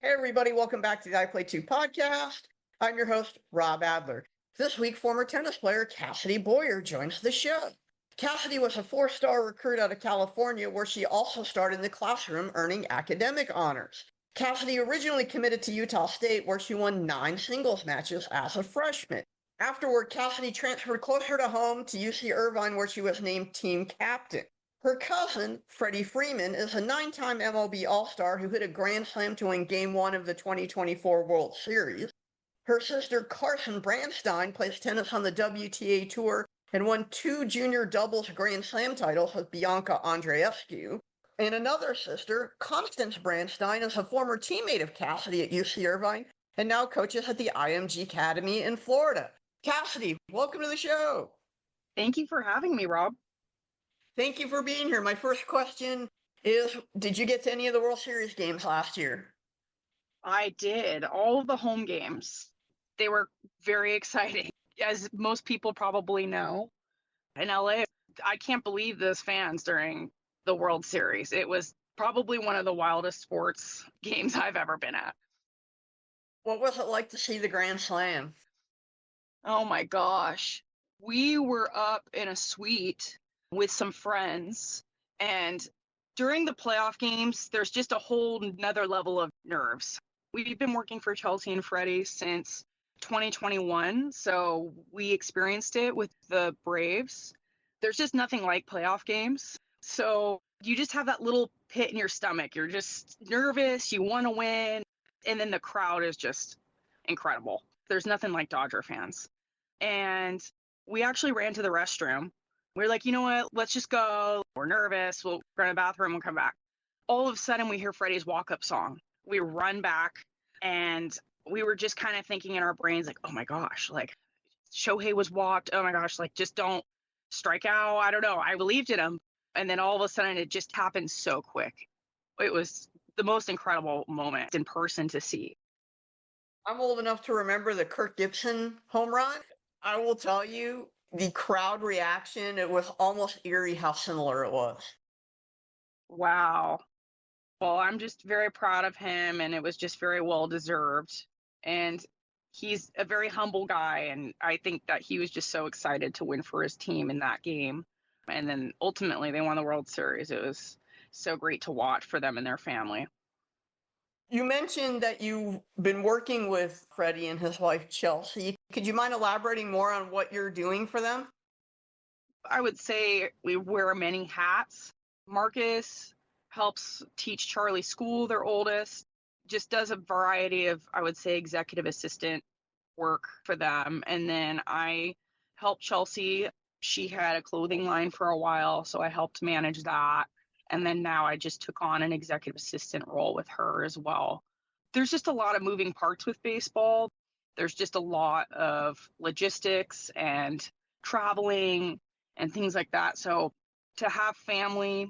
Hey, everybody, welcome back to the I Play 2 podcast. I'm your host, Rob Adler. This week, former tennis player Cassidy Boyer joins the show. Cassidy was a four-star recruit out of California, where she also started in the classroom earning academic honors. Cassidy originally committed to Utah State, where she won 9 singles matches as a freshman. Afterward, Cassidy transferred closer to home to UC-Irvine, where she was named team captain. Her cousin, Freddie Freeman, is a 9-time MLB All-Star who hit a grand slam to win Game 1 of the 2024 World Series. Her sister, Carson Branstine, plays tennis on the WTA Tour and won 2 junior doubles Grand Slam titles with Bianca Andreescu. And another sister, Constance Branstine, is a former teammate of Cassidy at UC-Irvine and now coaches at the IMG Academy in Florida. Cassidy, welcome to the show. Thank you for having me, Rob. Thank you for being here. My first question is, did you get to any of the World Series games last year? I did. All of the home games. They were very exciting. As most people probably know, in LA, I can't believe those fans during the World Series. It was probably one of the wildest sports games I've ever been at. What was it like to see the Grand Slam? Oh my gosh. We were up in a suite with some friends, and during the playoff games, there's just a whole nother level of nerves. We've been working for Chelsea and Freddie since 2021, so we experienced it with the Braves. There's just nothing like playoff games. So you just have that little pit in your stomach. You're just nervous, you want to win, and then the crowd is just incredible. There's nothing like Dodger fans. And we actually ran to the restroom. We were like, you know what, let's just go. We're nervous. We'll go to the bathroom. We'll come back. All of a sudden, we hear Freddie's walk-up song. We run back, and we were just kind of thinking in our brains, like, oh my gosh, like, Shohei was walked. Oh my gosh, like, just don't strike out. I don't know. I believed in him. And then all of a sudden, it just happened so quick. It was the most incredible moment in person to see. I'm old enough to remember the Kirk Gibson home run. I will tell you, the crowd reaction, it was almost eerie how similar it was. Wow. Well, I'm just very proud of him, and it was just very well deserved. And he's a very humble guy, and I think that he was just so excited to win for his team in that game. And then ultimately they won the World Series. It was so great to watch for them and their family. You mentioned that you've been working with Freddie and his wife, Chelsea. Could you mind elaborating more on what you're doing for them? I would say we wear many hats. Markus helps teach Charlie school, their oldest, just does a variety of, I would say, executive assistant work for them. And then I help Chelsea. She had a clothing line for a while, so I helped manage that. And then now I just took on an executive assistant role with her as well. There's just a lot of moving parts with baseball. There's just a lot of logistics and traveling and things like that. So to have family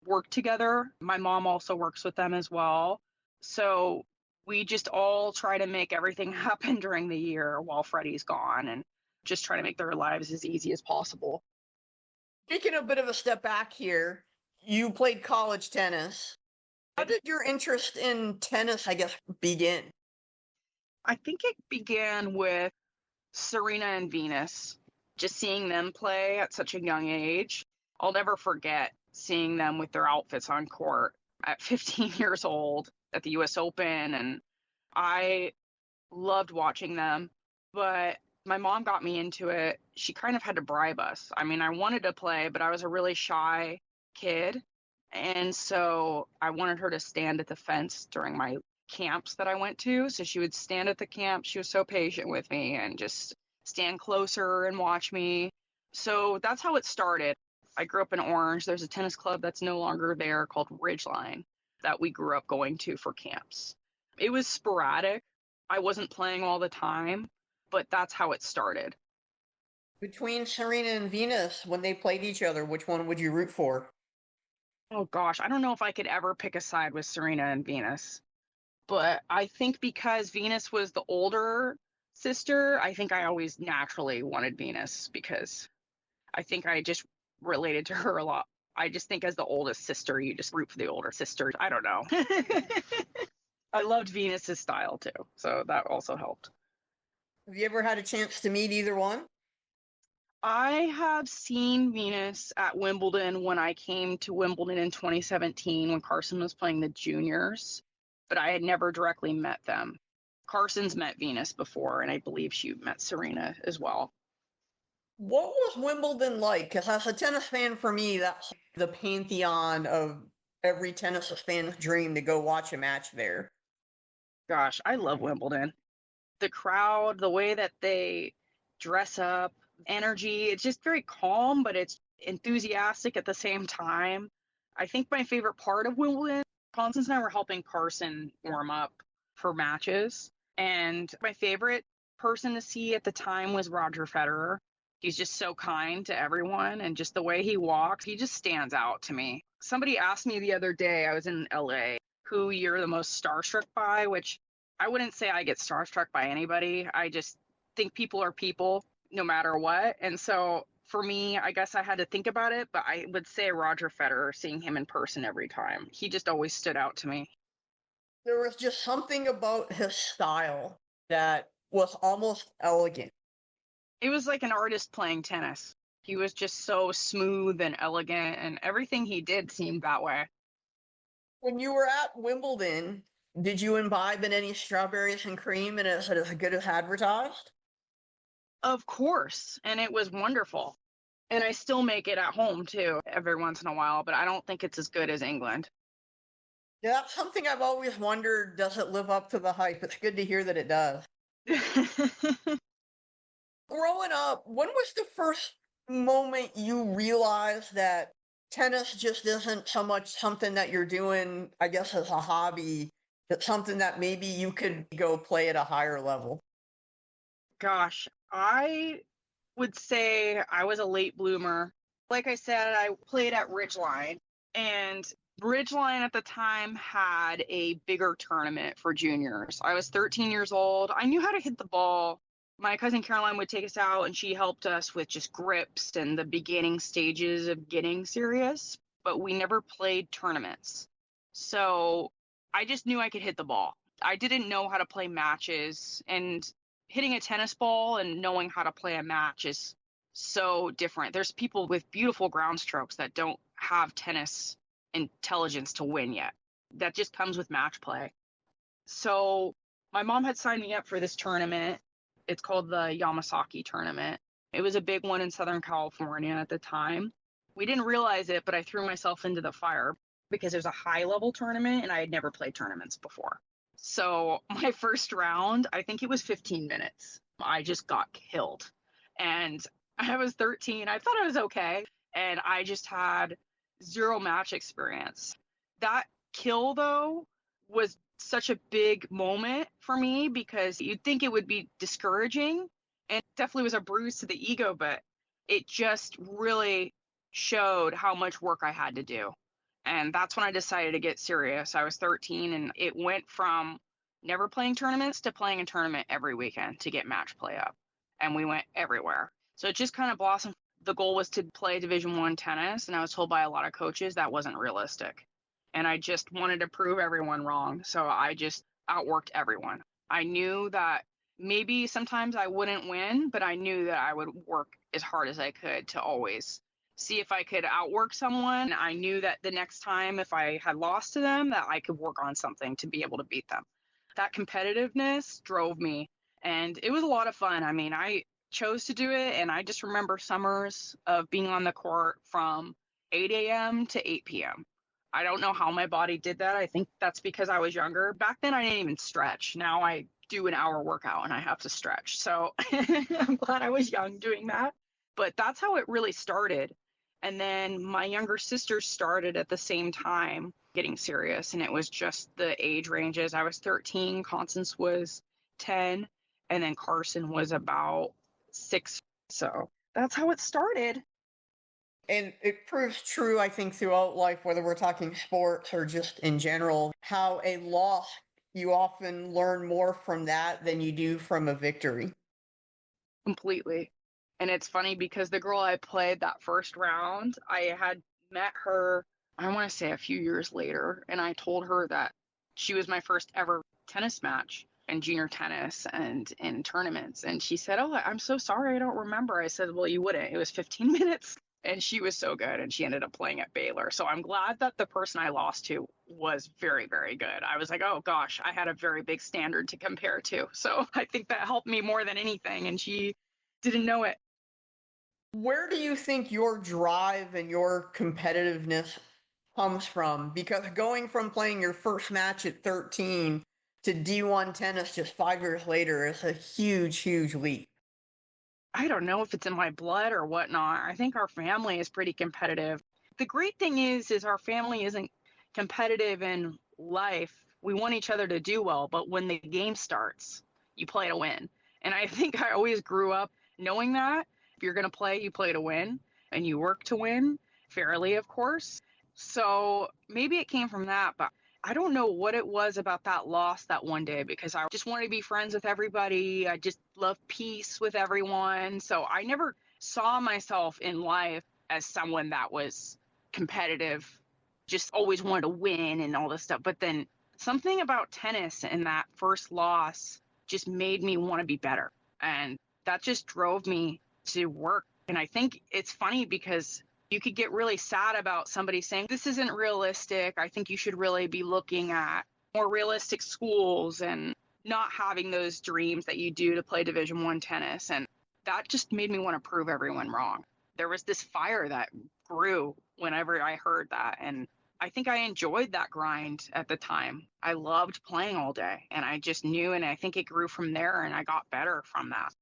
work together, my mom also works with them as well. So we just all try to make everything happen during the year while Freddie's gone and just try to make their lives as easy as possible. Taking a bit of a step back here, you played college tennis. How did your interest in tennis, I guess, begin? I think it began with Serena and Venus, just seeing them play at such a young age. I'll never forget seeing them with their outfits on court at 15 years old at the US Open, and I loved watching them. But my mom got me into it. She kind of had to bribe us. I mean, I wanted to play, but I was a really shy kid. And so I wanted her to stand at the fence during my camps that I went to. So she would stand at the camp. She was so patient with me and just stand closer and watch me. So that's how it started. I grew up in Orange. There's a tennis club that's no longer there called Ridgeline that we grew up going to for camps. It was sporadic. I wasn't playing all the time, but that's how it started. Between Serena and Venus, when they played each other, which one would you root for? Oh gosh, I don't know if I could ever pick a side with Serena and Venus. But I think because Venus was the older sister, I think I always naturally wanted Venus because I think I just related to her a lot. I just think as the oldest sister, you just root for the older sister. I don't know. I loved Venus's style too, so that also helped. Have you ever had a chance to meet either one? I have seen Venus at Wimbledon when I came to Wimbledon in 2017 when Carson was playing the juniors, but I had never directly met them. Carson's met Venus before, and I believe she met Serena as well. What was Wimbledon like? Because as a tennis fan, for me, that's the pantheon of every tennis fan's dream to go watch a match there. Gosh, I love Wimbledon. The crowd, the way that they dress up, energy, it's just very calm, but it's enthusiastic at the same time. I think my favorite part of Wimbledon, Constance and I were helping Carson warm up for matches. And my favorite person to see at the time was Roger Federer. He's just so kind to everyone, and just the way he walks, he just stands out to me. Somebody asked me the other day, I was in LA, who you're the most starstruck by, which I wouldn't say I get starstruck by anybody. I just think people are people no matter what. And so for me, I guess I had to think about it, but I would say Roger Federer, seeing him in person every time. He just always stood out to me. There was just something about his style that was almost elegant. It was like an artist playing tennis. He was just so smooth and elegant, and everything he did seemed that way. When you were at Wimbledon, did you imbibe in any strawberries and cream, and is it as good as advertised? Of course, and it was wonderful. And I still make it at home too, every once in a while, but I don't think it's as good as England. Yeah, that's something I've always wondered. Does it live up to the hype? It's good to hear that it does. Growing up, when was the first moment you realized that tennis just isn't so much something that you're doing, I guess, as a hobby, it's something that maybe you could go play at a higher level? Gosh, I would say I was a late bloomer. Like I said, I played at Ridgeline, and Ridgeline at the time had a bigger tournament for juniors. I was 13 years old. I knew how to hit the ball. My cousin Caroline would take us out, and she helped us with just grips and the beginning stages of getting serious, but we never played tournaments. So I just knew I could hit the ball. I didn't know how to play matches, and hitting a tennis ball and knowing how to play a match is so different. There's people with beautiful ground strokes that don't have tennis intelligence to win yet. That just comes with match play. So my mom had signed me up for this tournament. It's called the Yamasaki tournament. It was a big one in Southern California at the time. We didn't realize it, but I threw myself into the fire because it was a high level tournament and I had never played tournaments before. So my first round, I think it was 15 minutes. I just got killed. And I was 13. I thought I was okay. And I just had zero match experience. That kill, though, was such a big moment for me because you'd think it would be discouraging. And it definitely was a bruise to the ego, but it just really showed how much work I had to do. And that's when I decided to get serious. I was 13, and it went from never playing tournaments to playing a tournament every weekend to get match play up. And we went everywhere. So it just kind of blossomed. The goal was to play Division I tennis, and I was told by a lot of coaches that wasn't realistic. And I just wanted to prove everyone wrong. So I just outworked everyone. I knew that maybe sometimes I wouldn't win, but I knew that I would work as hard as I could to always see if I could outwork someone. I knew that the next time if I had lost to them, that I could work on something to be able to beat them. That competitiveness drove me, and it was a lot of fun. I mean, I chose to do it, and I just remember summers of being on the court from 8 a.m. to 8 p.m. I don't know how my body did that. I think that's because I was younger. Back then, I didn't even stretch. Now I do an hour workout and I have to stretch. So I'm glad I was young doing that. But that's how it really started. And then my younger sister started at the same time getting serious. And it was just the age ranges. I was 13, Constance was 10, and then Carson was about 6. So that's how it started. And it proves true, I think, throughout life, whether we're talking sports or just in general, how a loss, you often learn more from that than you do from a victory. Completely. And it's funny because the girl I played that first round, I had met her, I want to say a few years later, and I told her that she was my first ever tennis match in junior tennis and in tournaments. And she said, "Oh, I'm so sorry, I don't remember." I said, "Well, you wouldn't. It was 15 minutes." And she was so good, and she ended up playing at Baylor. So I'm glad that the person I lost to was very, very good. I was like, oh gosh, I had a very big standard to compare to. So I think that helped me more than anything, and she didn't know it. Where do you think your drive and your competitiveness comes from? Because going from playing your first match at 13 to D1 tennis just 5 years later is a huge, huge leap. I don't know if it's in my blood or whatnot. I think our family is pretty competitive. The great thing is our family isn't competitive in life. We want each other to do well, but when the game starts, you play to win. And I think I always grew up knowing that if you're going to play, you play to win, and you work to win fairly, of course. So maybe it came from that, but I don't know what it was about that loss that one day, because I just wanted to be friends with everybody. I just love peace with everyone. So I never saw myself in life as someone that was competitive, just always wanted to win and all this stuff. But then something about tennis and that first loss just made me want to be better. And that just drove me to work. And I think it's funny because you could get really sad about somebody saying, this isn't realistic. I think you should really be looking at more realistic schools and not having those dreams that you do to play Division I tennis. And that just made me want to prove everyone wrong. There was this fire that grew whenever I heard that. And I think I enjoyed that grind at the time. I loved playing all day, and I just knew, and I think it grew from there, and I got better from that.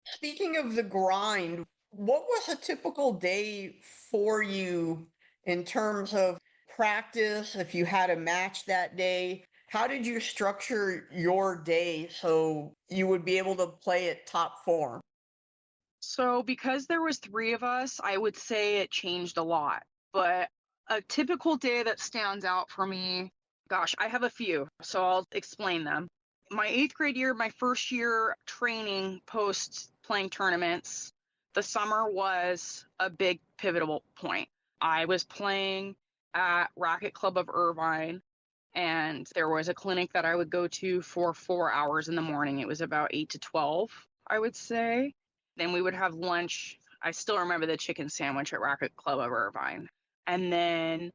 Speaking of the grind, what was a typical day for you in terms of practice? If you had a match that day, how did you structure your day so you would be able to play at top form? So because there was three of us, I would say it changed a lot. But a typical day that stands out for me, gosh, I have a few, so I'll explain them. My 8th grade year, my first year training post playing tournaments, the summer was a big pivotal point. I was playing at Racket Club of Irvine, and there was a clinic that I would go to for 4 hours in the morning. It was about 8 to 12, I would say. Then we would have lunch. I still remember the chicken sandwich at Racket Club of Irvine. And then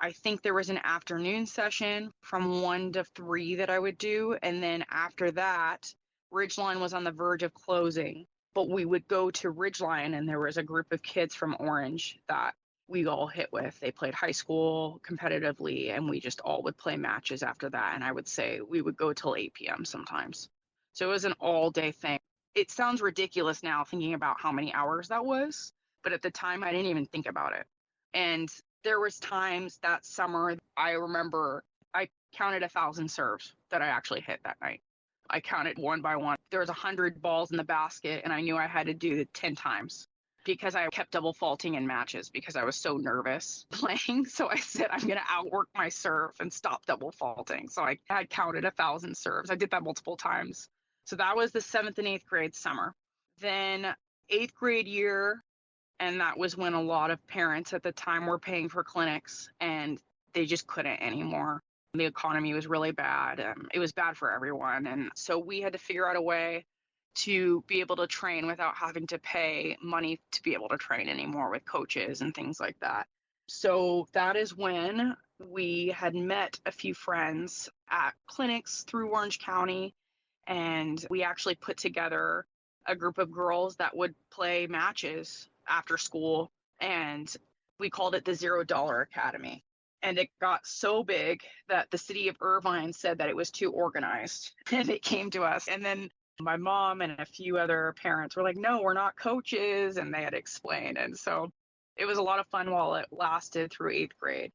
I think there was an afternoon session from 1 to 3 that I would do. And then after that, Ridgeline was on the verge of closing. But we would go to Ridgeline, and there was a group of kids from Orange that we all hit with. They played high school competitively, and we just all would play matches after that. And I would say we would go till 8 p.m. sometimes. So it was an all-day thing. It sounds ridiculous now thinking about how many hours that was, but at the time I didn't even think about it. And there was times that summer, I remember I counted 1,000 serves that I actually hit that night. I counted one by one. There was 100 balls in the basket, and I knew I had to do it 10 times because I kept double faulting in matches because I was so nervous playing. So I said, I'm going to outwork my serve and stop double faulting. So I had counted 1,000 serves. I did that multiple times. So that was the 7th and 8th grade summer. Then 8th grade year, and that was when a lot of parents at the time were paying for clinics, and they just couldn't anymore. The economy was really bad. It was bad for everyone. And so we had to figure out a way to be able to train without having to pay money to be able to train anymore with coaches and things like that. So that is when we had met a few friends at clinics through Orange County. And we actually put together a group of girls that would play matches after school. And we called it the $0 Academy. And it got so big that the city of Irvine said that it was too organized. And it came to us. And then my mom and a few other parents were like, no, we're not coaches. And they had explained. And so it was a lot of fun while it lasted through 8th grade.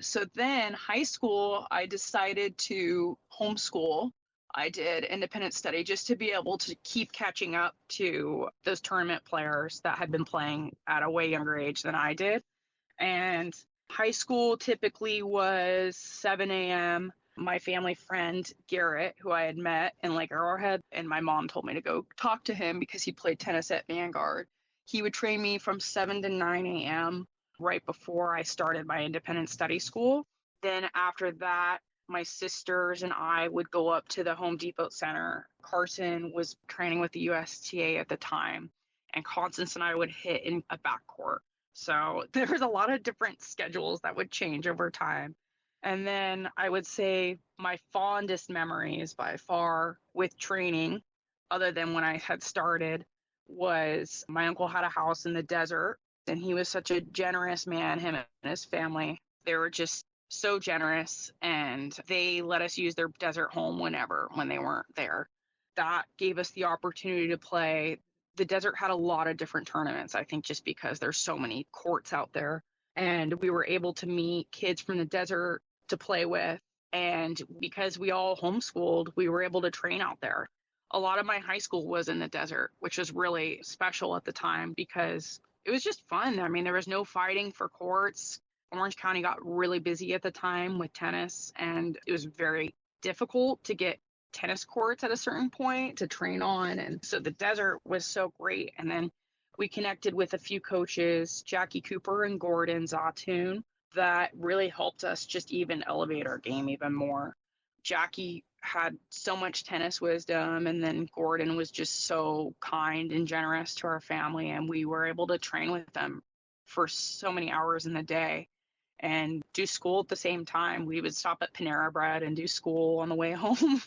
So then high school, I decided to homeschool. I did independent study just to be able to keep catching up to those tournament players that had been playing at a way younger age than I did. And high school typically was 7 a.m. My family friend, Garrett, who I had met in Lake Arrowhead, and my mom told me to go talk to him because he played tennis at Vanguard. He would train me from 7 to 9 a.m. right before I started my independent study school. Then after that, my sisters and I would go up to the Home Depot Center. Carson was training with the USTA at the time, and Constance and I would hit in a backcourt. So there was a lot of different schedules that would change over time. And then I would say my fondest memories by far with training, other than when I had started, was my uncle had a house in the desert, and he was such a generous man, him and his family. They were just so generous, and they let us use their desert home when they weren't there. That gave us the opportunity to play. The desert had a lot of different tournaments, I think, just because there's so many courts out there. And we were able to meet kids from the desert to play with. And because we all homeschooled, we were able to train out there. A lot of my high school was in the desert, which was really special at the time because it was just fun. I mean, there was no fighting for courts. Orange County got really busy at the time with tennis, and it was very difficult to get tennis courts at a certain point to train on. And so the desert was so great. And then we connected with a few coaches, Jackie Cooper and Gordon Zatoon, that really helped us just even elevate our game even more. Jackie had so much tennis wisdom, and then Gordon was just so kind and generous to our family, and we were able to train with them for so many hours in the day and do school at the same time. We would stop at Panera Bread and do school on the way home.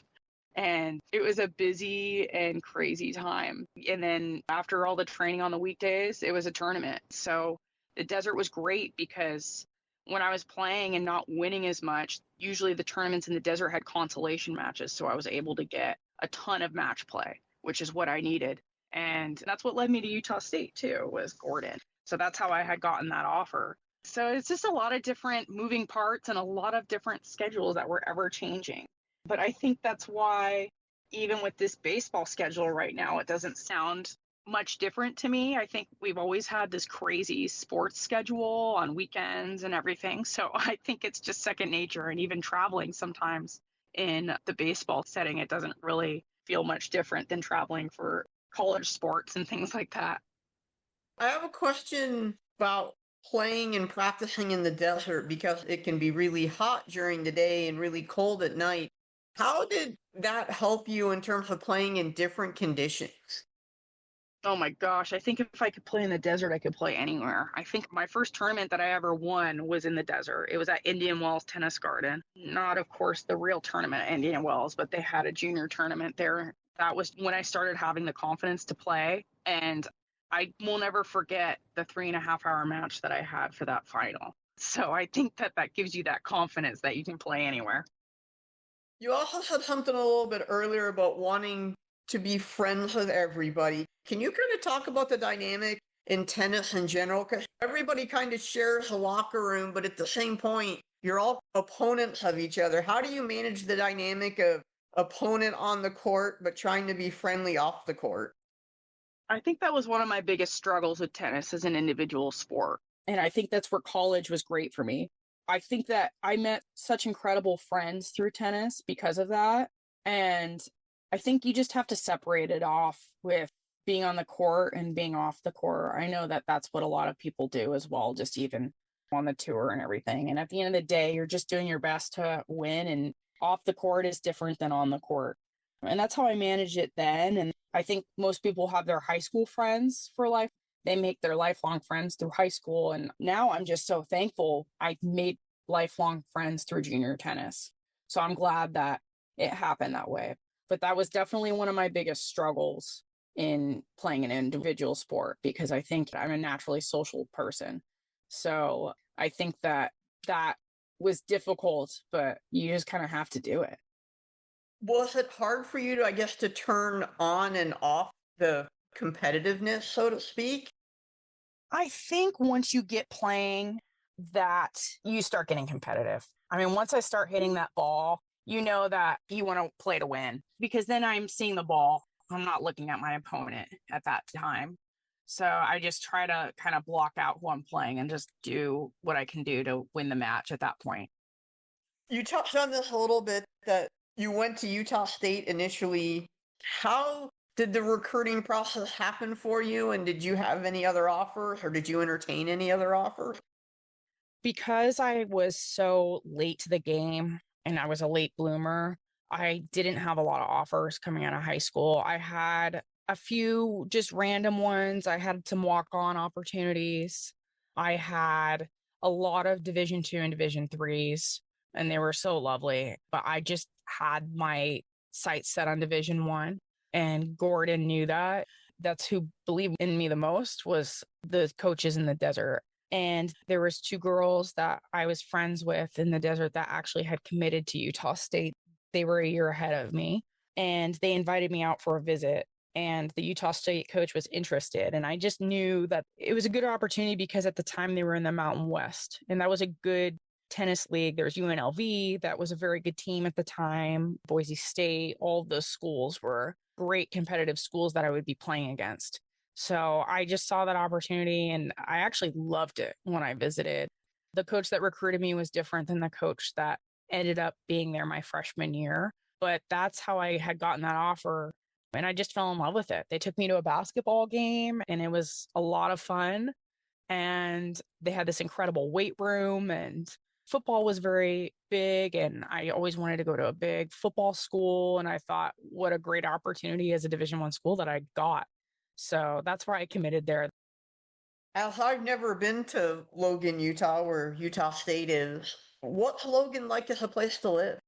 And it was a busy and crazy time. And then after all the training on the weekdays, it was a tournament. So the desert was great because when I was playing and not winning as much, usually the tournaments in the desert had consolation matches. So I was able to get a ton of match play, which is what I needed. And that's what led me to Utah State too, was Gordon. So that's how I had gotten that offer. So it's just a lot of different moving parts and a lot of different schedules that were ever changing. But I think that's why even with this baseball schedule right now, it doesn't sound much different to me. I think we've always had this crazy sports schedule on weekends and everything. So I think it's just second nature. And even traveling sometimes in the baseball setting, it doesn't really feel much different than traveling for college sports and things like that. I have a question about playing and practicing in the desert because it can be really hot during the day and really cold at night. How did that help you in terms of playing in different conditions? Oh my gosh, I think if I could play in the desert, I could play anywhere. I think my first tournament that I ever won was in the desert. It was at Indian Wells Tennis Garden. Not, of course, the real tournament at Indian Wells, but they had a junior tournament there. That was when I started having the confidence to play. And I will never forget the 3.5 hour match that I had for that final. So I think that that gives you that confidence that you can play anywhere. You also said something a little bit earlier about wanting to be friends with everybody. Can you kind of talk about the dynamic in tennis in general? Because everybody kind of shares a locker room, but at the same point, you're all opponents of each other. How do you manage the dynamic of opponent on the court, but trying to be friendly off the court? I think that was one of my biggest struggles with tennis as an individual sport. And I think that's where college was great for me. I think that I met such incredible friends through tennis because of that. And I think you just have to separate it off with being on the court and being off the court. I know that that's what a lot of people do as well, just even on the tour and everything. And at the end of the day, you're just doing your best to win, and off the court is different than on the court. And that's how I managed it then. And I think most people have their high school friends for life. They make their lifelong friends through high school. And now I'm just so thankful I made lifelong friends through junior tennis. So I'm glad that it happened that way. But that was definitely one of my biggest struggles in playing an individual sport, because I think I'm a naturally social person. So I think that that was difficult, but you just kind of have to do it. Was it hard for you to, I guess, to turn on and off the competitiveness, so to speak? I think once you get playing that, you start getting competitive. I mean, once I start hitting that ball, you know that you want to play to win, because then I'm seeing the ball. I'm not looking at my opponent at that time. So I just try to kind of block out who I'm playing and just do what I can do to win the match at that point. You touched on this a little bit, that you went to Utah State initially. How did the recruiting process happen for you? And did you have any other offers, or did you entertain any other offers? Because I was so late to the game, and I was a late bloomer. I didn't have a lot of offers coming out of high school. I had a few just random ones. I had some walk-on opportunities. I had a lot of Division II and Division IIIs, and they were so lovely. But I just had my sights set on Division I, and Gordon knew that. That's who believed in me the most, was the coaches in the desert. And there was two girls that I was friends with in the desert that actually had committed to Utah State. They were a year ahead of me, and they invited me out for a visit. And the Utah State coach was interested. And I just knew that it was a good opportunity because at the time they were in the Mountain West, and that was a good tennis league. There was UNLV, that was a very good team at the time. Boise State, all of those schools were great competitive schools that I would be playing against. So I just saw that opportunity, and I actually loved it when I visited. The coach that recruited me was different than the coach that ended up being there my freshman year, but that's how I had gotten that offer. And I just fell in love with it. They took me to a basketball game, and it was a lot of fun. And they had this incredible weight room, and football was very big. And I always wanted to go to a big football school. And I thought, what a great opportunity as a Division I school that I got. So that's why I committed there. As I've never been to Logan, Utah, where Utah State is, what's Logan like as a place to live?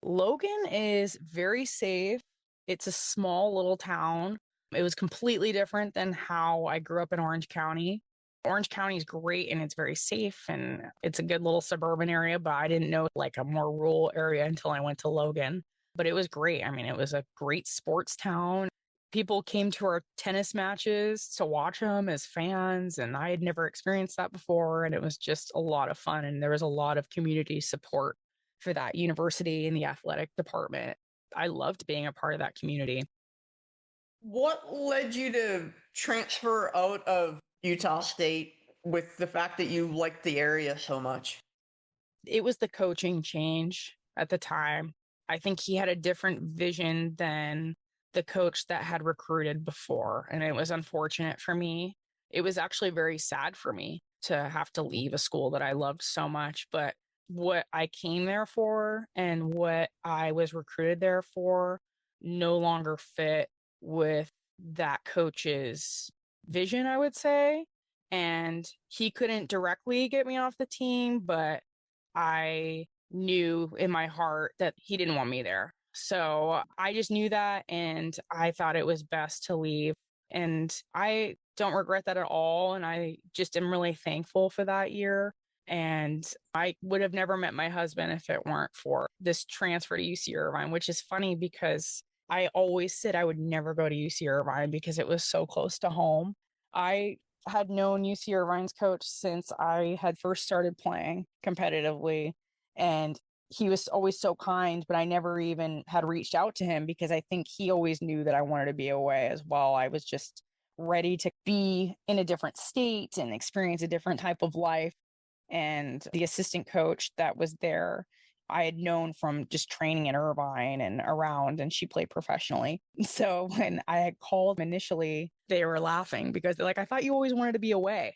Logan is very safe. It's a small little town. It was completely different than how I grew up in Orange County. Orange County is great and it's very safe and it's a good little suburban area, but I didn't know like a more rural area until I went to Logan. But it was great. I mean, it was a great sports town. People came to our tennis matches to watch them as fans, and I had never experienced that before. And it was just a lot of fun. And there was a lot of community support for that university and the athletic department. I loved being a part of that community. What led you to transfer out of Utah State with the fact that you liked the area so much? It was the coaching change at the time. I think he had a different vision than the coach that had recruited before. And it was unfortunate for me. It was actually very sad for me to have to leave a school that I loved so much. But what I came there for and what I was recruited there for no longer fit with that coach's vision, I would say. And he couldn't directly get me off the team, but I knew in my heart that he didn't want me there. So I just knew that, and I thought it was best to leave. And I don't regret that at all. And I just am really thankful for that year. And I would have never met my husband if it weren't for this transfer to UC-Irvine, which is funny because I always said I would never go to UC-Irvine because it was so close to home. I had known UC-Irvine's coach since I had first started playing competitively, and he was always so kind, but I never even had reached out to him because I think he always knew that I wanted to be away as well. I was just ready to be in a different state and experience a different type of life. And the assistant coach that was there, I had known from just training in Irvine and around, and she played professionally. So when I had called initially, they were laughing because they're like, I thought you always wanted to be away.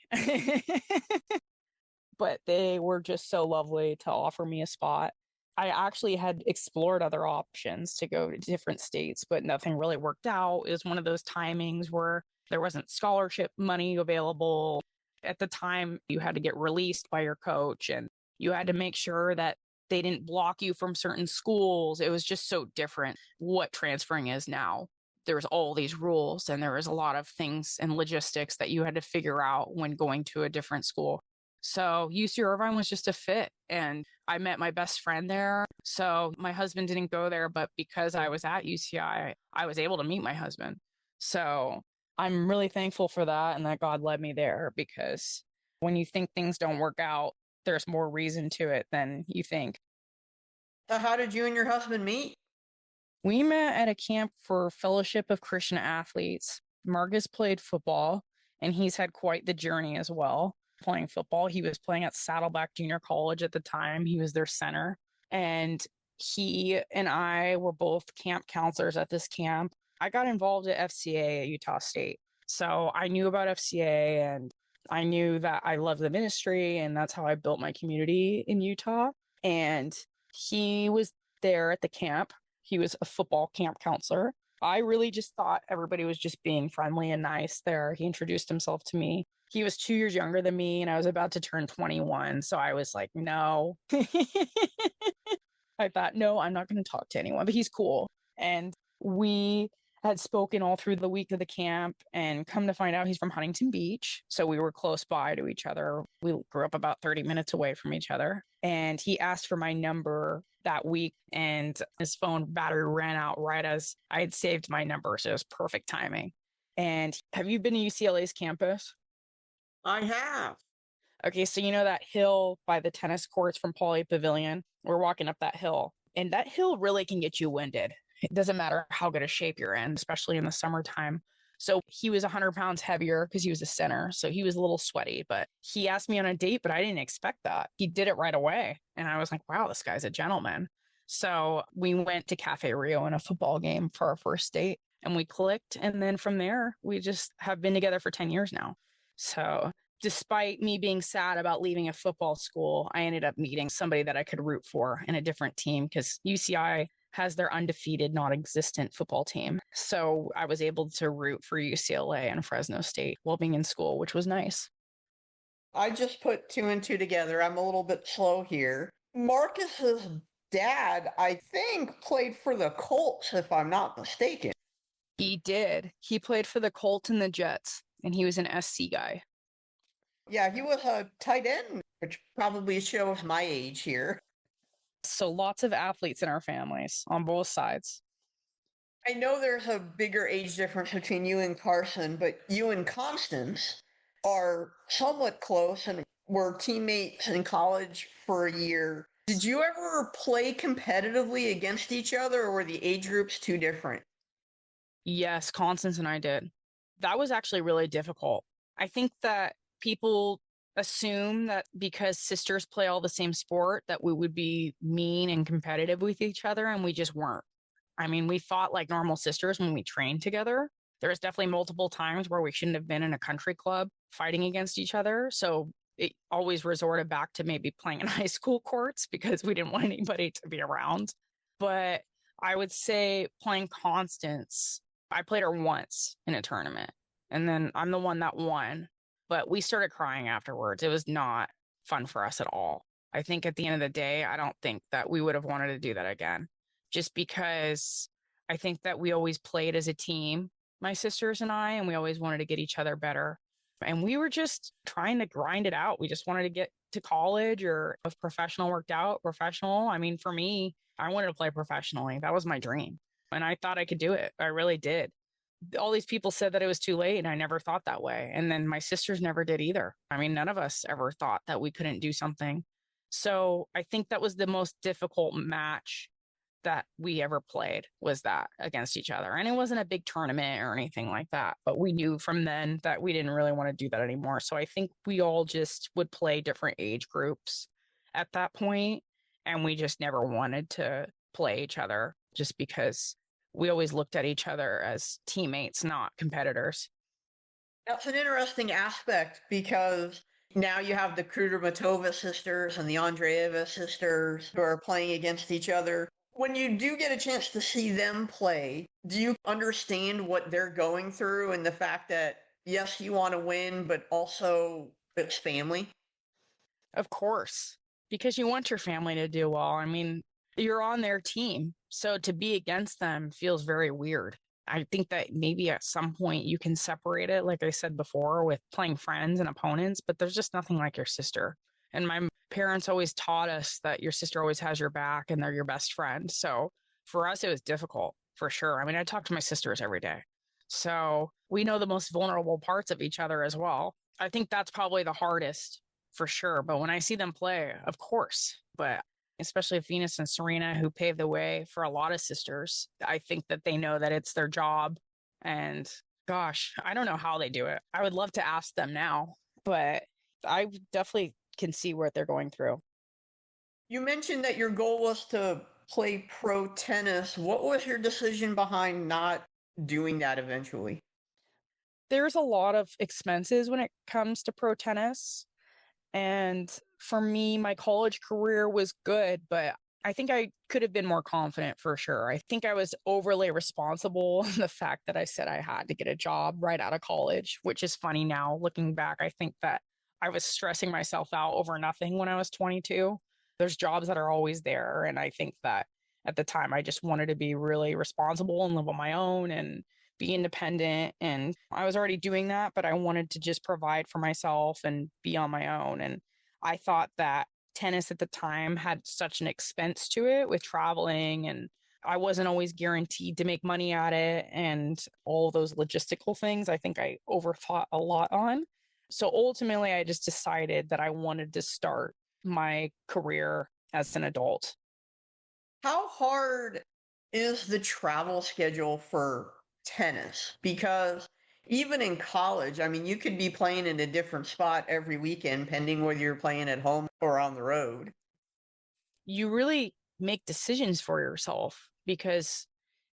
But they were just so lovely to offer me a spot. I actually had explored other options to go to different states, but nothing really worked out. It was one of those timings where there wasn't scholarship money available. At the time, you had to get released by your coach, and you had to make sure that they didn't block you from certain schools. It was just so different what transferring is now. There was all these rules, and there was a lot of things and logistics that you had to figure out when going to a different school. So UC-Irvine was just a fit, and I met my best friend there. So my husband didn't go there, but because I was at UCI, I was able to meet my husband. So I'm really thankful for that and that God led me there, because when you think things don't work out, there's more reason to it than you think. So how did you and your husband meet? We met at a camp for Fellowship of Christian Athletes. Markus played football, and he's had quite the journey as well. Playing football, he was playing at Saddleback Junior College at the time. He was their center, and he and I were both camp counselors at this camp. I got involved at FCA at Utah State, so I knew about FCA, and I knew that I loved the ministry, and that's how I built my community in Utah. And He was there at the camp. He was a football camp counselor. I really just thought everybody was just being friendly and nice there. He introduced himself to me. He was 2 years younger than me, and I was about to turn 21. So I was like, no. I thought, no, I'm not going to talk to anyone, but he's cool. And we had spoken all through the week of the camp, and come to find out he's from Huntington Beach. So we were close by to each other. We grew up about 30 minutes away from each other. And he asked for my number that week, and his phone battery ran out right as I had saved my number. So it was perfect timing. And have you been to UCLA's campus? I have. Okay, so you know that hill by the tennis courts from Pauley Pavilion? We're walking up that hill, and that hill really can get you winded. It doesn't matter how good a shape you're in, especially in the summertime. So he was 100 pounds heavier because he was a center. So he was a little sweaty, but he asked me on a date, but I didn't expect that. He did it right away. And I was like, wow, this guy's a gentleman. So we went to Cafe Rio in a football game for our first date, and we clicked. And then from there, we just have been together for 10 years now. So despite me being sad about leaving a football school, I ended up meeting somebody that I could root for in a different team, because UCI has their undefeated, non-existent football team. So I was able to root for UCLA and Fresno State while being in school, which was nice. I just put two and two together. I'm a little bit slow here. Marcus's dad, I think, played for the Colts, if I'm not mistaken. He did. He played for the Colts and the Jets, and he was an SC guy. Yeah, he was a tight end, which probably shows my age here. So lots of athletes in our families on both sides. I know there's a bigger age difference between you and Carson, but you and Constance are somewhat close and were teammates in college for a year. Did you ever play competitively against each other, or were the age groups too different? Yes, Constance and I did. That was actually really difficult. I think that people assume that because sisters play all the same sport that we would be mean and competitive with each other, and we just weren't. I mean, we fought like normal sisters when we trained together. There was definitely multiple times where we shouldn't have been in a country club fighting against each other. So it always resorted back to maybe playing in high school courts because we didn't want anybody to be around. But I would say playing Constance, I played her once in a tournament, and then I'm the one that won. But we started crying afterwards. It was not fun for us at all. I think at the end of the day, I don't think that we would have wanted to do that again, just because I think that we always played as a team, my sisters and I, and we always wanted to get each other better. And we were just trying to grind it out. We just wanted to get to college, or if professional worked out, professional. I mean, for me, I wanted to play professionally. That was my dream. And I thought I could do it. I really did. All these people said that it was too late, and I never thought that way. And then my sisters never did either. I mean, none of us ever thought that we couldn't do something. So I think that was the most difficult match that we ever played, was that against each other. And it wasn't a big tournament or anything like that, but we knew from then that we didn't really want to do that anymore. So I think we all just would play different age groups at that point, and we just never wanted to play each other, just because we always looked at each other as teammates, not competitors. That's an interesting aspect, because now you have the Kruder-Matova sisters and the Andreeva sisters who are playing against each other. When you do get a chance to see them play, do you understand what they're going through, and the fact that, yes, you want to win, but also it's family? Of course, because you want your family to do well. I mean, you're on their team. So to be against them feels very weird. I think that maybe at some point you can separate it, like I said before, with playing friends and opponents, but there's just nothing like your sister. And my parents always taught us that your sister always has your back and they're your best friend. So for us, it was difficult for sure. I mean, I talk to my sisters every day. So we know the most vulnerable parts of each other as well. I think that's probably the hardest for sure. But when I see them play, of course, but especially Venus and Serena, who paved the way for a lot of sisters, I think that they know that it's their job. And gosh, I don't know how they do it. I would love to ask them now, but I definitely can see what they're going through. You mentioned that your goal was to play pro tennis. What was your decision behind not doing that eventually? There's a lot of expenses when it comes to pro tennis. And for me, my college career was good, but I think I could have been more confident for sure. I think I was overly responsible in the fact that I said I had to get a job right out of college, which is funny now looking back. I think that I was stressing myself out over nothing when I was 22. There's jobs that are always there. And I think that at the time I just wanted to be really responsible and live on my own and be independent. And I was already doing that, but I wanted to just provide for myself and be on my own. And I thought that tennis at the time had such an expense to it with traveling, and I wasn't always guaranteed to make money at it and all those logistical things. I think I overthought a lot on. So ultimately, I just decided that I wanted to start my career as an adult. How hard is the travel schedule for tennis? Because even in college, I mean, you could be playing in a different spot every weekend, pending whether you're playing at home or on the road. You really make decisions for yourself because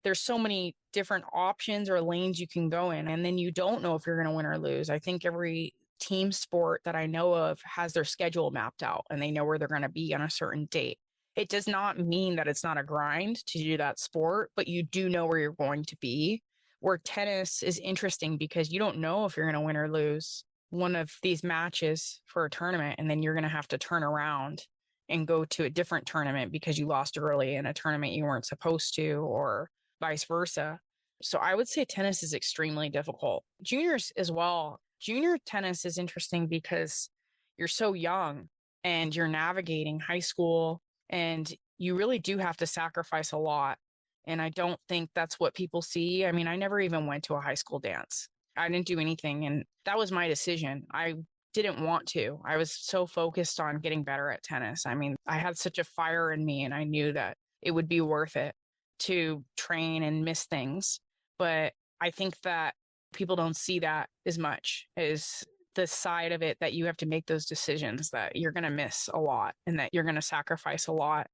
there's so many different options or lanes you can go in, and then you don't know if you're going to win or lose. I think every team sport that I know of has their schedule mapped out and they know where they're going to be on a certain date. It does not mean that it's not a grind to do that sport, but you do know where you're going to be. Where tennis is interesting because you don't know if you're going to win or lose one of these matches for a tournament, and then you're going to have to turn around and go to a different tournament because you lost early in a tournament you weren't supposed to, or vice versa. So I would say tennis is extremely difficult. Juniors as well. Junior tennis is interesting because you're so young and you're navigating high school, and you really do have to sacrifice a lot. And I don't think that's what people see. I mean, I never even went to a high school dance. I didn't do anything. And that was my decision. I didn't want to. I was so focused on getting better at tennis. I mean, I had such a fire in me, and I knew that it would be worth it to train and miss things. But I think that people don't see that as much as the side of it, that you have to make those decisions, that you're going to miss a lot and that you're going to sacrifice a lot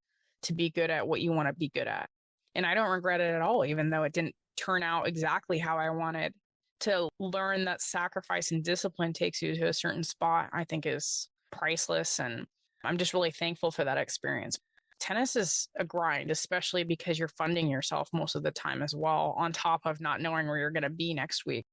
to be good at what you want to be good at. And I don't regret it at all, even though it didn't turn out exactly how I wanted. To learn that sacrifice and discipline takes you to a certain spot, I think is priceless. And I'm just really thankful for that experience. Tennis is a grind, especially because you're funding yourself most of the time as well, on top of not knowing where you're going to be next week.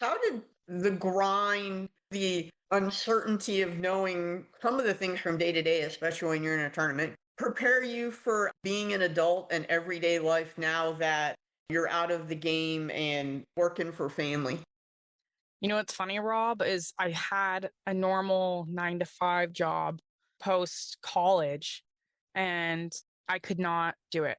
How did the grind, the uncertainty of knowing some of the things from day to day, especially when you're in a tournament, prepare you for being an adult and everyday life now that you're out of the game and working for family? You know what's funny, Rob, is I had a normal 9 to 5 job post college and I could not do it.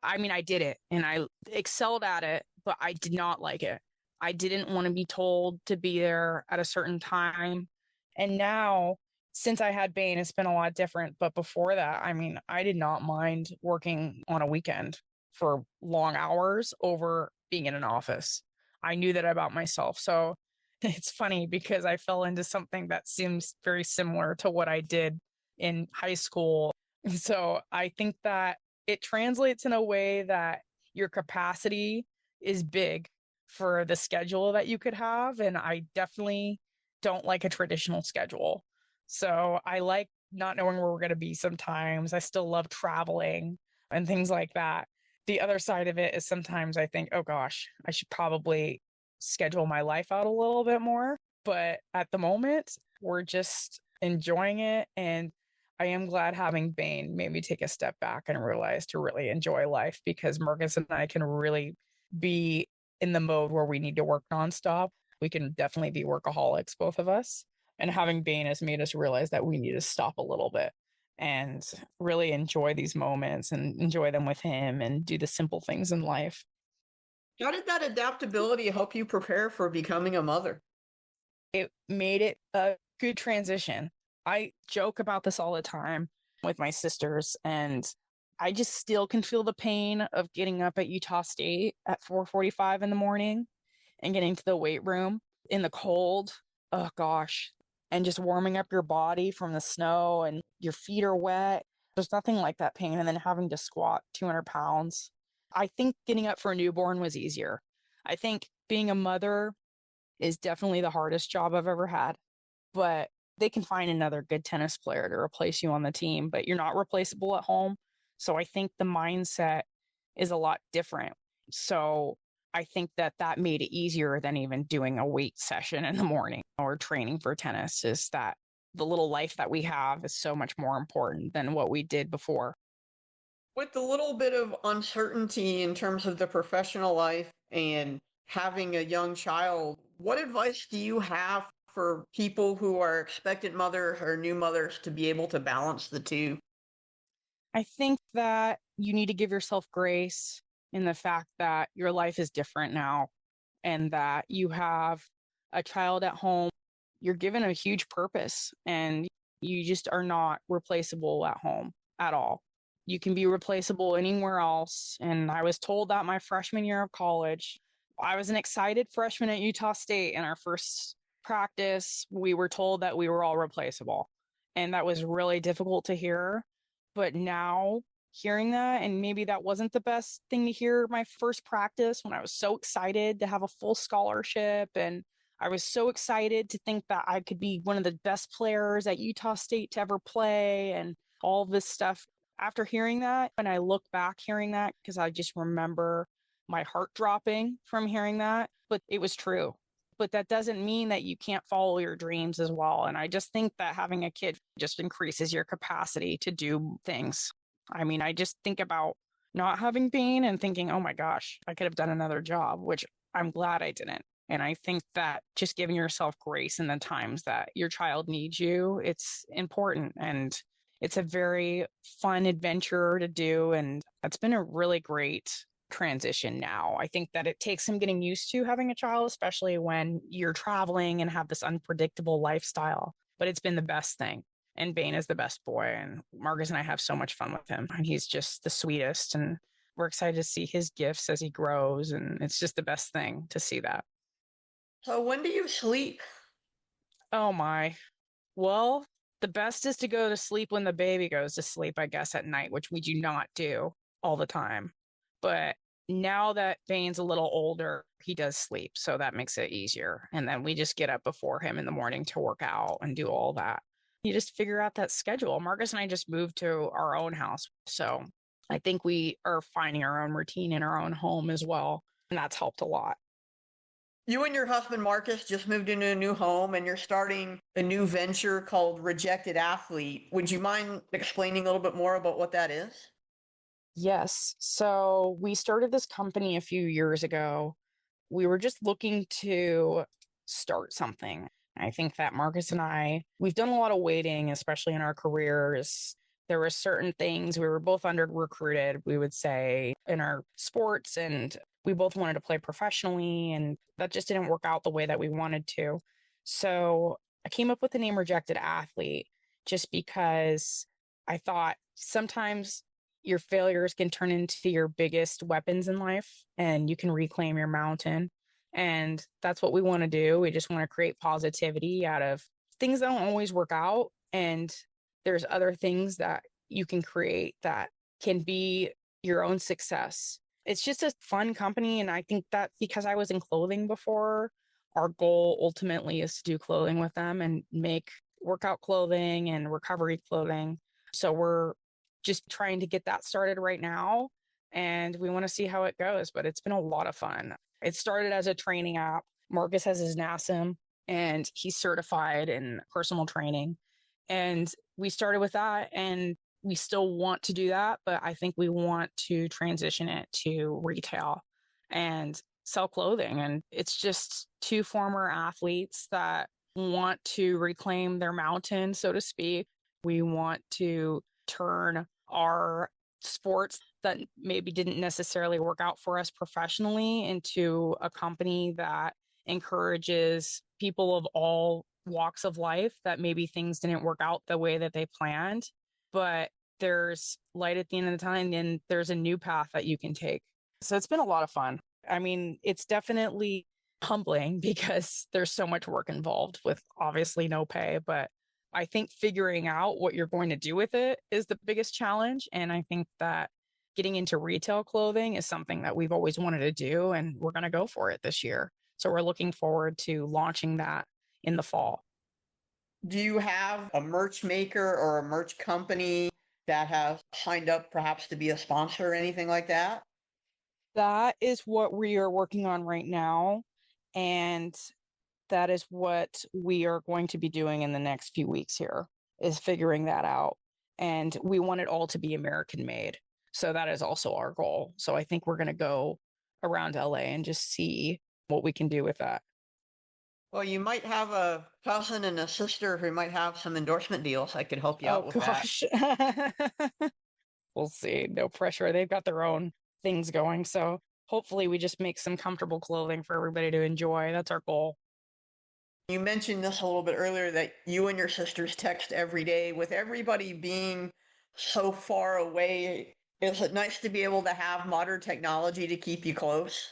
I mean, I did it and I excelled at it, but I did not like it. I didn't want to be told to be there at a certain time. And now, since I had Bane, it's been a lot different. But before that, I mean, I did not mind working on a weekend for long hours over being in an office. I knew that about myself. So it's funny because I fell into something that seems very similar to what I did in high school. So I think that it translates in a way that your capacity is big for the schedule that you could have. And I definitely don't like a traditional schedule. So I like not knowing where we're going to be sometimes. I still love traveling and things like that. The other side of it is sometimes I think, oh gosh, I should probably schedule my life out a little bit more. But at the moment, we're just enjoying it. And I am glad having Bane made me take a step back and realize to really enjoy life, because Markus and I can really be in the mode where we need to work nonstop. We can definitely be workaholics, both of us. And having Bane has made us realize that we need to stop a little bit and really enjoy these moments and enjoy them with him and do the simple things in life. How did that adaptability help you prepare for becoming a mother? It made it a good transition. I joke about this all the time with my sisters, and I just still can feel the pain of getting up at Utah State at 4:45 in the morning and getting to the weight room in the cold. Oh gosh. And just warming up your body from the snow and your feet are wet. There's nothing like that pain. And then having to squat 200 pounds. I think getting up for a newborn was easier. I think being a mother is definitely the hardest job I've ever had. But they can find another good tennis player to replace you on the team, but you're not replaceable at home. So I think the mindset is a lot different. So I think that made it easier than even doing a weight session in the morning or training for tennis, is that the little life that we have is so much more important than what we did before. With the little bit of uncertainty in terms of the professional life and having a young child, what advice do you have for people who are expectant mothers or new mothers to be able to balance the two? I think that you need to give yourself grace in the fact that your life is different now and that you have a child at home. You're given a huge purpose and you just are not replaceable at home at all. You can be replaceable anywhere else. And I was told that my freshman year of college. I was an excited freshman at Utah State. In our first practice, we were told that we were all replaceable. And that was really difficult to hear. But now hearing that, and maybe that wasn't the best thing to hear my first practice when I was so excited to have a full scholarship. And I was so excited to think that I could be one of the best players at Utah State to ever play and all this stuff. After hearing that, and I look back hearing that, because I just remember my heart dropping from hearing that, but it was true. But that doesn't mean that you can't follow your dreams as well. And I just think that having a kid just increases your capacity to do things. I mean, I just think about not having pain and thinking, oh my gosh, I could have done another job, which I'm glad I didn't. And I think that just giving yourself grace in the times that your child needs you, it's important. And it's a very fun adventure to do. And it's been a really great transition now. I think that it takes some getting used to having a child, especially when you're traveling and have this unpredictable lifestyle. But it's been the best thing. And Bane is the best boy. And Marcus and I have so much fun with him. And he's just the sweetest. And we're excited to see his gifts as he grows. And it's just the best thing to see that. So when do you sleep? Oh my. Well, the best is to go to sleep when the baby goes to sleep, I guess, at night, which we do not do all the time. But now that Bane's a little older, he does sleep. So that makes it easier. And then we just get up before him in the morning to work out and do all that. You just figure out that schedule. Marcus and I just moved to our own house. So I think we are finding our own routine in our own home as well. And that's helped a lot. You and your husband, Marcus, just moved into a new home and you're starting a new venture called Rejected Athlete. Would you mind explaining a little bit more about what that is? Yes. So we started this company a few years ago. We were just looking to start something. I think that Marcus and I, we've done a lot of waiting, especially in our careers. There were certain things we were both under recruited, we would say, in our sports, and we both wanted to play professionally, and that just didn't work out the way that we wanted to. So I came up with the name Rejected Athlete just because I thought sometimes your failures can turn into your biggest weapons in life and you can reclaim your mountain. And that's what we want to do. We just want to create positivity out of things that don't always work out. And there's other things that you can create that can be your own success. It's just a fun company. And I think that because I was in clothing before, our goal ultimately is to do clothing with them and make workout clothing and recovery clothing. So we're just trying to get that started right now. And we want to see how it goes, but it's been a lot of fun. It started as a training app. Marcus has his NASM and he's certified in personal training. And we started with that and we still want to do that, but I think we want to transition it to retail and sell clothing. And it's just two former athletes that want to reclaim their mountain, so to speak. We want to turn our sports that maybe didn't necessarily work out for us professionally into a company that encourages people of all walks of life, that maybe things didn't work out the way that they planned, but there's light at the end of the tunnel and there's a new path that you can take. So it's been a lot of fun. I mean, it's definitely humbling because there's so much work involved with obviously no pay, but I think figuring out what you're going to do with it is the biggest challenge. And I think that getting into retail clothing is something that we've always wanted to do, and we're going to go for it this year. So we're looking forward to launching that in the fall. Do you have a merch maker or a merch company that has signed up perhaps to be a sponsor or anything like that? That is what we are working on right now. And that is what we are going to be doing in the next few weeks here, is figuring that out. And we want it all to be American made. So that is also our goal. So I think we're going to go around LA and just see what we can do with that. Well, you might have a cousin and a sister who might have some endorsement deals. I could help you Oh, out with that. gosh. We'll see. No pressure. They've got their own things going. So hopefully we just make some comfortable clothing for everybody to enjoy. That's our goal. You mentioned this a little bit earlier that you and your sisters text every day. With everybody being so far away, is it nice to be able to have modern technology to keep you close?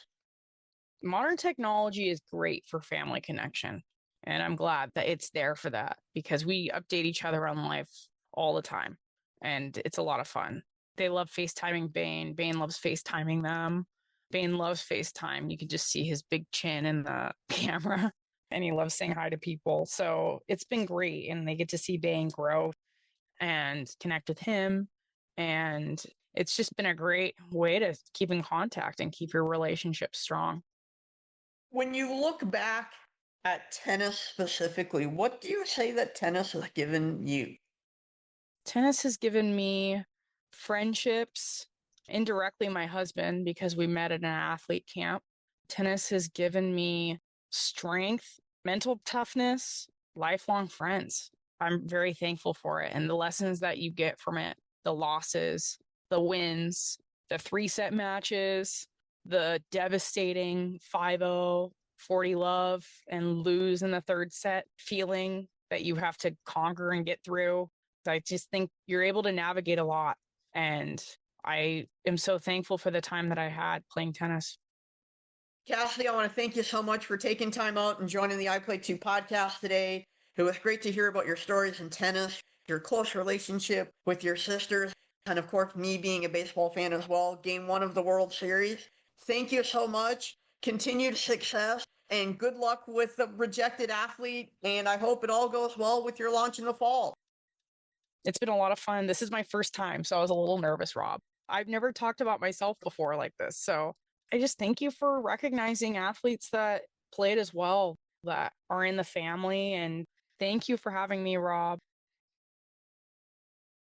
Modern technology is great for family connection. And I'm glad that it's there for that because we update each other on life all the time. And it's a lot of fun. They love FaceTiming Bane. Bane loves FaceTiming them. Bane loves FaceTime. You can just see his big chin in the camera and he loves saying hi to people. So it's been great. And they get to see Bane grow and connect with him. And it's just been a great way to keep in contact and keep your relationship strong. When you look back at tennis specifically, what do you say that tennis has given you? Tennis has given me friendships, indirectly my husband, because we met at an athlete camp. Tennis has given me strength, mental toughness, lifelong friends. I'm very thankful for it. And the lessons that you get from it, the losses, the wins, the 3-set matches, the devastating 5-0, 40 love, and lose in the third set feeling that you have to conquer and get through. I just think you're able to navigate a lot. And I am so thankful for the time that I had playing tennis. Cassidy, I want to thank you so much for taking time out and joining the I Play 2 podcast today. It was great to hear about your stories in tennis, your close relationship with your sisters, and of course, me being a baseball fan as well. Game 1 of the World Series. Thank you so much. Continued success and good luck with the rejected athlete. And I hope it all goes well with your launch in the fall. It's been a lot of fun. This is my first time, so I was a little nervous, Rob. I've never talked about myself before like this. So I just thank you for recognizing athletes that played as well, that are in the family. And thank you for having me, Rob.